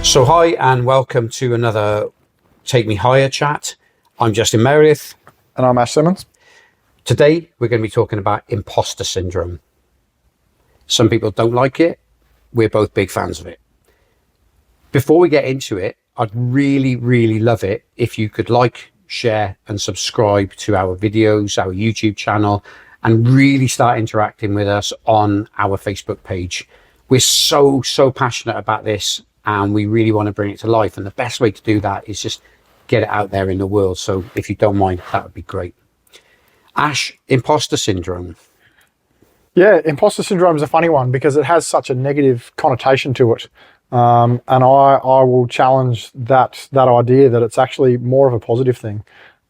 So hi and welcome to another Take Me Higher chat. I'm Justin Meredith. And I'm Ash Simmons. Today we're going to be talking about imposter syndrome. Some people don't like it. We're both big fans of it. Before we get into it, I'd really love it if you could like, share and subscribe to our videos, our YouTube channel, and really start interacting with us on our Facebook page. We're so passionate about this and we really want to bring it to life. And the best way to do that is just get it out there in the world. So if you don't mind, that would be great. Ash, imposter syndrome. Yeah, imposter syndrome is a funny one because it has such a negative connotation to it. And I will challenge that idea that it's actually more of a positive thing.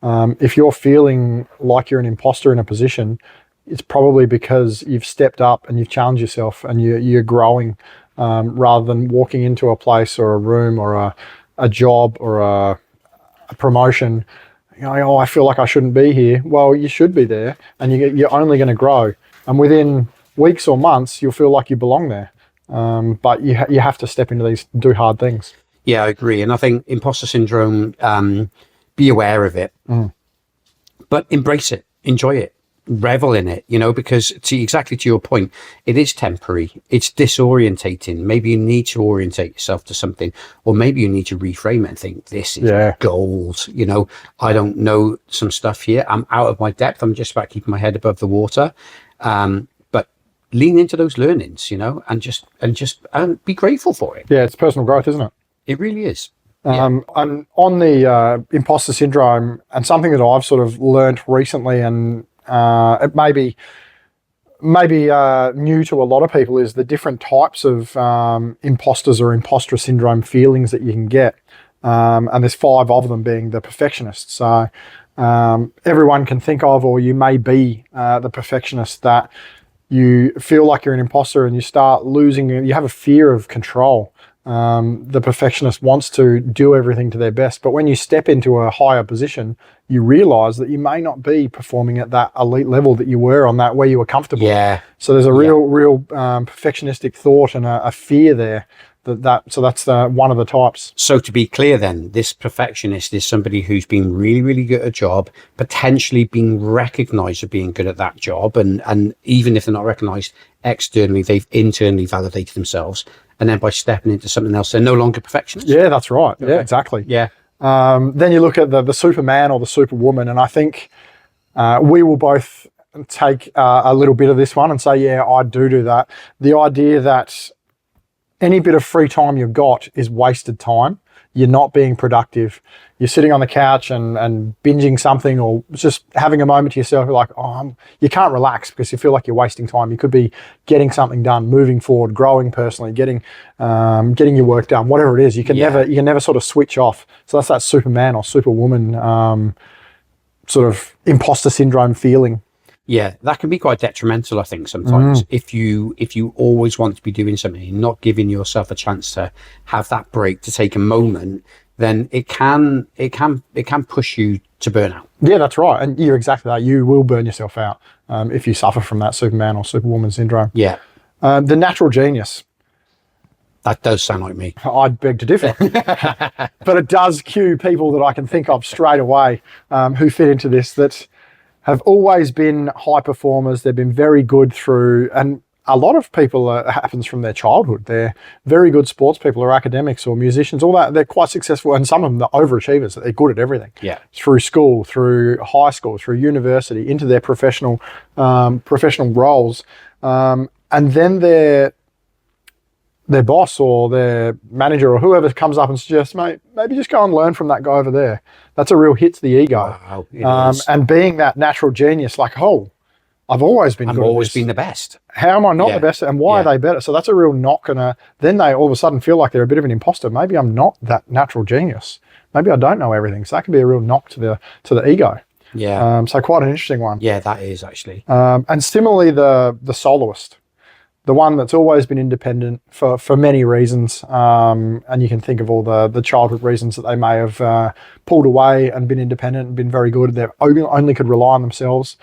If you're feeling like you're an imposter in a position, it's probably because you've stepped up and you've challenged yourself and you're growing, rather than walking into a place or a room or a job or a promotion. You know, oh, I feel like I shouldn't be here. Well, you should be there, and you're only going to grow. And within weeks or months, you'll feel like you belong there. But you have to step into these, do hard things. Yeah, I agree. And I think imposter syndrome, be aware of it, but embrace it, enjoy it, revel in it, because exactly to your point, it is temporary. It's disorientating. Maybe you need to orientate yourself to something, or maybe you need to reframe it and think, this is gold. I don't know some stuff here. I'm out of my depth. I'm just about keeping my head above the water. But lean into those learnings, and just be grateful for it. Yeah, it's personal growth, isn't it? It really is. And on the imposter syndrome, and something that I've sort of learnt recently, and it may be new to a lot of people, is the different types of imposters or imposter syndrome feelings that you can get. And there's 5 of them, being the perfectionist. So everyone can think of, or you may be the perfectionist, that you feel like you're an imposter and you start losing, you have a fear of control. The perfectionist wants to do everything to their best, but when you step into a higher position, you realize that you may not be performing at that elite level that you were on, that where you were comfortable. Yeah. So there's a real perfectionistic thought and a fear there. So that's one of the types. So to be clear then, this perfectionist is somebody who's been really good at a job, potentially being recognized as being good at that job. And even if they're not recognized externally, they've internally validated themselves. And then by stepping into something else, they're no longer perfectionists. Yeah, that's right. Okay. Yeah, exactly. Yeah. Then you look at the Superman or the Superwoman, and I think we will both take a little bit of this one and say, yeah, I do that. The idea that any bit of free time you've got is wasted time. You're not being productive. You're sitting on the couch and binging something, or just having a moment to yourself. You're like, you can't relax because you feel like you're wasting time. You could be getting something done, moving forward, growing personally, getting your work done, whatever it is. You can never sort of switch off. So that's that Superman or Superwoman sort of imposter syndrome feeling. Yeah, that can be quite detrimental, I think, sometimes. If you always want to be doing something, you're not giving yourself a chance to have that break, to take a moment, then it can push you to burnout. Yeah, that's right. And you're exactly that. You will burn yourself out if you suffer from that Superman or Superwoman syndrome. Yeah. The natural genius. That does sound like me. I'd beg to differ. But it does cue people that I can think of straight away who fit into this, that have always been high performers. They've been very good through, and a lot of people, it happens from their childhood. They're very good sports people or academics or musicians, all that. They're quite successful, and some of them are overachievers. They're good at everything. Yeah. Through school, through high school, through university, into their professional roles. And then their boss or their manager or whoever comes up and suggests, mate, maybe just go and learn from that guy over there. That's a real hit to the ego. Wow, and being that natural genius, like, I've always been good. I've always been the best. How am I not the best? And why are they better? So that's a real knock, and then they all of a sudden feel like they're a bit of an imposter. Maybe I'm not that natural genius. Maybe I don't know everything. So that can be a real knock to the ego. Yeah. So quite an interesting one. Yeah, that is actually. And similarly, the soloist. The one that's always been independent for many reasons, and you can think of all the childhood reasons that they may have pulled away and been independent and been very good. They only could rely on themselves.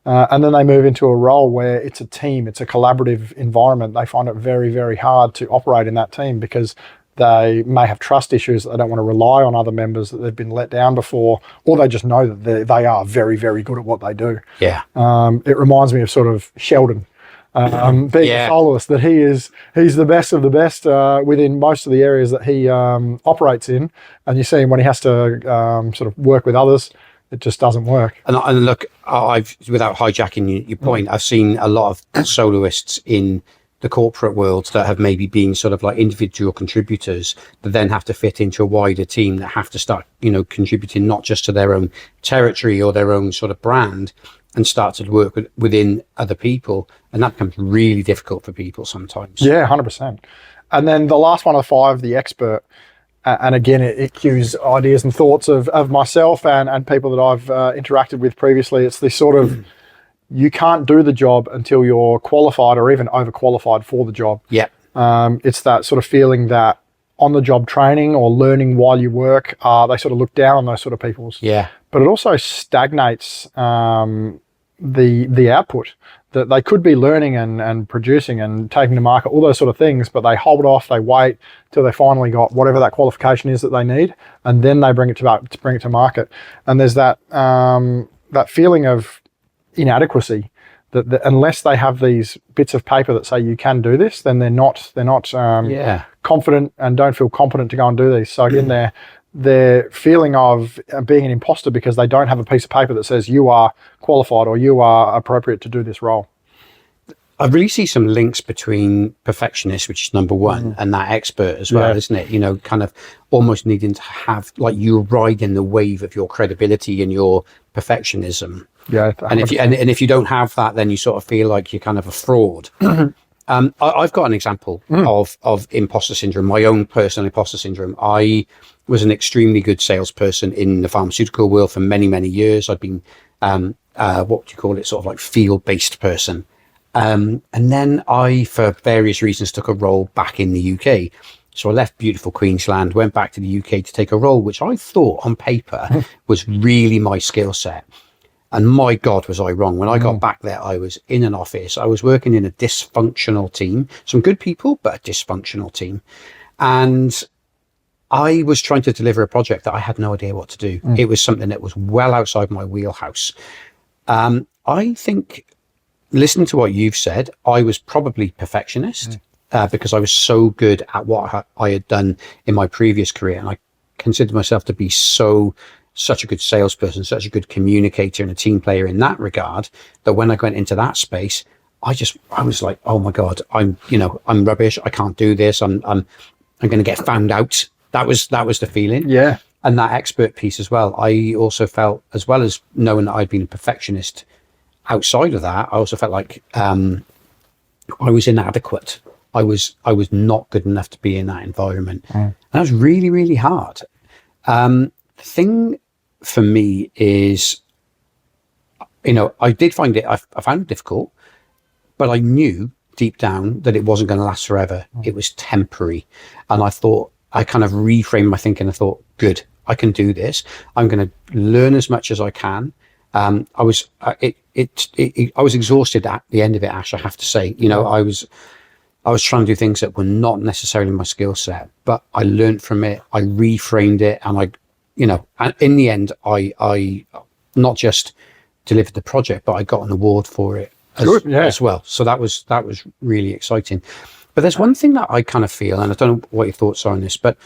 And then they move into a role where it's a team, it's a collaborative environment. They find it very, very hard to operate in that team because They may have trust issues that they don't want to rely on other members, that they've been let down before, or they just know that they are very, very good at what they do. Yeah. It reminds me of sort of Sheldon being a soloist, that he's the best of the best within most of the areas that he operates in. And you see him when he has to sort of work with others, it just doesn't work. And look, I've, without hijacking your point, I've seen a lot of soloists in the corporate world that have maybe been sort of like individual contributors that then have to fit into a wider team, that have to start, contributing not just to their own territory or their own sort of brand, and start to work within other people. And that becomes really difficult for people sometimes. Yeah, 100%. And then the last one of 5, the expert. And again, it cues ideas and thoughts of myself and people that I've interacted with previously. It's this sort of, you can't do the job until you're qualified or even overqualified for the job. Yeah. It's that sort of feeling that on-the-job training or learning while you work, they sort of look down on those sort of people. Yeah. But it also stagnates the output, that they could be learning and producing and taking to market, all those sort of things, but they hold off, they wait till they finally got whatever that qualification is that they need, and then they bring it to market. And there's that that feeling of inadequacy, that unless they have these bits of paper that say you can do this, then they're not confident and don't feel competent to go and do these. So again, their feeling of being an imposter because they don't have a piece of paper that says you are qualified or you are appropriate to do this role. I really see some links between perfectionist, which is number one, and that expert as well, isn't it? Kind of almost needing to have, like, you ride in the wave of your credibility and your perfectionism. Yeah. And if you don't have that, then you sort of feel like you're kind of a fraud. I've got an example of imposter syndrome, my own personal imposter syndrome. I was an extremely good salesperson in the pharmaceutical world for many, many years. I've been, what would you call it, sort of like field-based person. And then I, for various reasons, took a role back in the UK. So I left beautiful Queensland, went back to the UK to take a role which I thought on paper was really my skill set. And my God, was I wrong. When I got back there, I was in an office. I was working in a dysfunctional team, some good people, but a dysfunctional team. And I was trying to deliver a project that I had no idea what to do. It was something that was well outside my wheelhouse. I think, listening to what you've said, I was probably perfectionist because I was so good at what I had done in my previous career. And I considered myself to be such a good salesperson, such a good communicator and a team player in that regard, that when I went into that space, I was like, oh my God, I'm rubbish. I can't do this. I'm going to get found out. That was the feeling. Yeah. And that expert piece as well. I also felt, as well as knowing that I'd been a perfectionist outside of that, I also felt like I was inadequate. I was not good enough to be in that environment. And that was really, really hard. The thing for me is, I did find it, I found it difficult, but I knew deep down that it wasn't going to last forever. It was temporary. And I kind of reframed my thinking. I thought, good, I can do this. I'm going to learn as much as I can. I was exhausted at the end of it, Ash, I have to say. I was trying to do things that were not necessarily my skill set, but I learned from it. I reframed it, and and in the end, I not just delivered the project, but I got an award for it as well. So that was really exciting. But there's one thing that I kind of feel, and I don't know what your thoughts are on this, but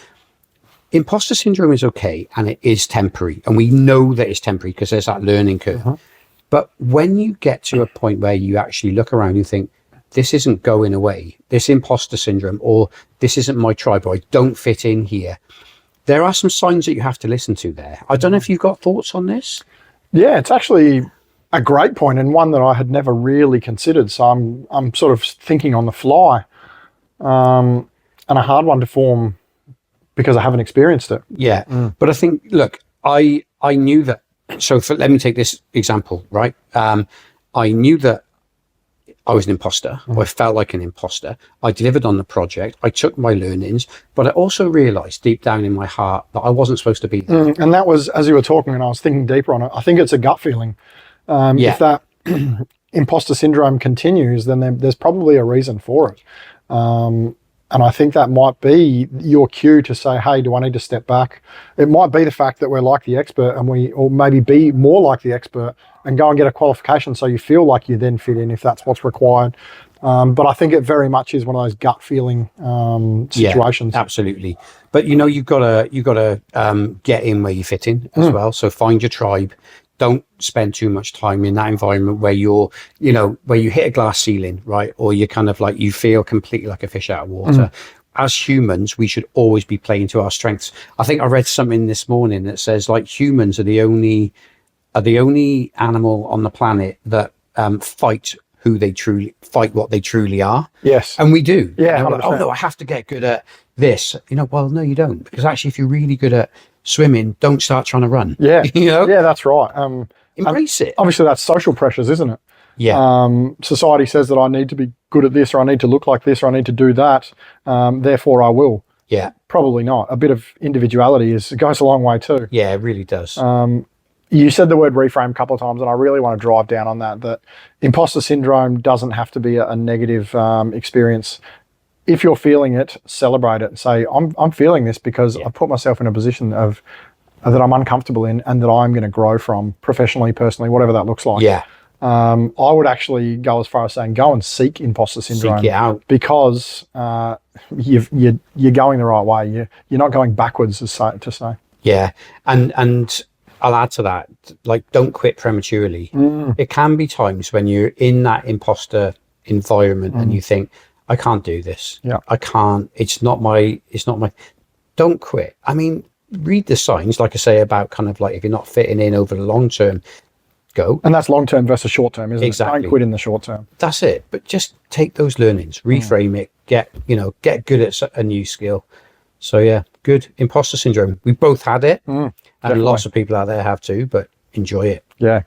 imposter syndrome is okay, and it is temporary, and we know that it's temporary because there's that learning curve. But when you get to a point where you actually look around and think, this isn't going away, this imposter syndrome, or this isn't my tribe, or I don't fit in here, there are some signs that you have to listen to there. I don't know if you've got thoughts on this. Yeah, it's actually a great point, and one that I had never really considered. So I'm sort of thinking on the fly, and a hard one to form because I haven't experienced it. Yeah, but I think, look, I knew that. So let me take this example, right? I knew that I was an imposter, or I felt like an imposter. I delivered on the project. I took my learnings, but I also realized deep down in my heart that I wasn't supposed to be there. And that was, as you were talking and I was thinking deeper on it, I think it's a gut feeling. If that imposter syndrome continues, then there's probably a reason for it. And I think that might be your cue to say, hey, do I need to step back? It might be the fact that we're like the expert or maybe be more like the expert and go and get a qualification so you feel like you then fit in if that's what's required. But I think it very much is one of those gut feeling situations. Yeah, absolutely. But you've got to get in where you fit in as well. So find your tribe. Don't spend too much time in that environment where you're, where you hit a glass ceiling, right? Or you're kind of like, you feel completely like a fish out of water. As humans, we should always be playing to our strengths. I think I read something this morning that says like humans are the only animal on the planet that fight what they truly are. Yes. And we do. Yeah. Like, oh no, I have to get good at this. Well, no, you don't. Because actually, if you're really good at swimming, don't start trying to run. Yeah. Yeah, that's right. Embrace it. Obviously, that's social pressures, isn't it? Yeah. Society says that I need to be good at this, or I need to look like this, or I need to do that. Therefore, I will. Yeah. Probably not. A bit of individuality goes a long way too. Yeah, it really does. You said the word reframe a couple of times, and I really want to drive down on that imposter syndrome doesn't have to be a negative experience. If you're feeling it, celebrate it and say, I'm feeling this because I put myself in a position of that I'm uncomfortable in and that I'm going to grow from professionally, personally, whatever that looks like. Yeah. I would actually go as far as saying go and seek imposter syndrome. Seek it out. Because you're going the right way. You're not going backwards, to say. Yeah. And I'll add to that, like, don't quit prematurely. It can be times when you're in that imposter environment and you think, I can't do this. Yeah. I can't. It's not my. Don't quit. I mean, read the signs, like I say, about kind of like if you're not fitting in over the long term, go. And that's long term versus short term, isn't Exactly. it? Don't quit in the short term. That's it. But just take those learnings, reframe it, get good at a new skill. So yeah, good. Imposter syndrome. We both had it, and definitely. lots of people out there have too. But enjoy it. Yeah.